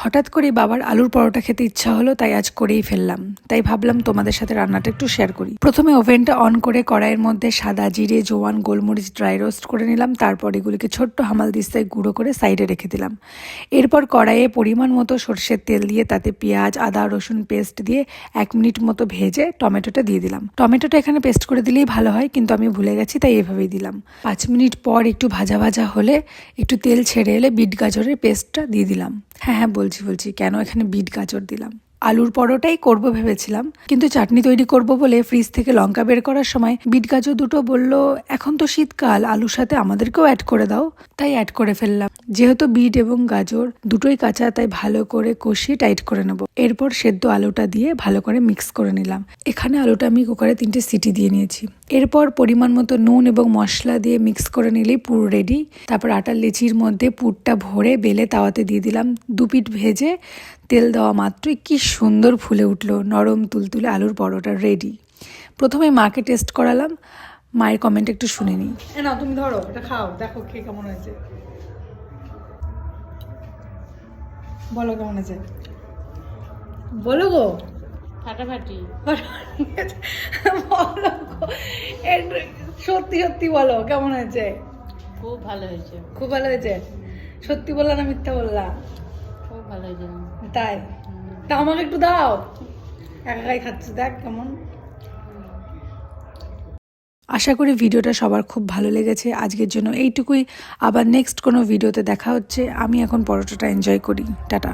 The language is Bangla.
হঠাৎ করে বাবার আলুর পরোটা খেতে ইচ্ছা হলো, তাই আজ করেই ফেললাম। তাই ভাবলাম তোমাদের সাথে রান্নাটা একটু শেয়ার করি। প্রথমে ওভেনটা অন করে কড়াইয়ের মধ্যে সাদা জিরে, জোয়ান, গোলমরিচ ড্রাই রোস্ট করে নিলাম। তারপর এগুলিকে ছোট্ট হামালদিস্তায় গুঁড়ো করে সাইডে রেখে দিলাম। এরপর কড়াইয়ে পরিমাণ মতো সর্ষের তেল দিয়ে তাতে পেঁয়াজ, আদা, রসুন পেস্ট দিয়ে 1 মিনিট মতো ভেজে টমেটোটা দিয়ে দিলাম। টমেটোটা এখানে পেস্ট করে দিলেই ভালো হয়, কিন্তু আমি ভুলে গেছি তাই এভাবেই দিলাম। 5 মিনিট পর একটু ভাজা ভাজা হলে, একটু তেল ছেড়ে এলে বিট গাজরের পেস্টটা দিয়ে দিলাম। হ্যাঁ বলছি কেন এখানে বিট গাজর দিলাম। আলুর পরোটাই করব ভেবেছিলাম, কিন্তু চাটনি তৈরি করব বলে ফ্রিজ থেকে লঙ্কা বের করার সময় বিট গাজর দুটো বলল এখন তো শীতকাল, আলুর সাথে আমাদেরকেও অ্যাড করে দাও। তাই অ্যাড করে ফেললাম। যেহেতু বিট এবং গাজর দুটোই কাঁচা, তাই ভালো করে কষিয়ে টাইট করে নেব। এরপর সেদ্ধ আলুটা দিয়ে ভালো করে মিক্স করে নিলাম। এখানে আলুটা আমি কুকারে 3টে সিটি দিয়ে নিয়েছি। এরপর পরিমাণ মতো নুন এবং মশলা দিয়ে মিক্স করে নিলেই পুর রেডি। তারপর আটার লেচির মধ্যে পুরটা ভরে বেলে তাওয়াতে দিয়ে দিলাম। 2 পিঠ ভেজে তেল দেওয়া মাত্রই কি সুন্দর ফুলে উঠলো। নরম তুলতুলে আলুর পরোটা রেডি। প্রথমে মাকে টেস্ট করালাম, মায়ের কমেন্ট একটু শুনে নিই। না তুমি ধরো, এটা খাও, দেখো খেয়ে কেমন হয়েছে, বলো কেমন হয়েছে, বলো গো। ফাটাফাটি। বলো গো, সত্যি সত্যি বলো কেমন হয়েছে। খুব ভালো হয়েছে, খুব ভালো হয়েছে। সত্যি বললা না মিথ্যা বললা? খুব ভালো হয়েছে। তাই? তা আমাকে একটু দাও, একাই খাচ্ছি, দেখ কেমন। আশা করি ভিডিওটা সবার খুব ভালো লেগেছে। আজকের জন্য এইটুকুই। আবার নেক্সট কোনো ভিডিওতে দেখা হচ্ছে। আমি এখন পরোটাটা এনজয় করি। টাটা।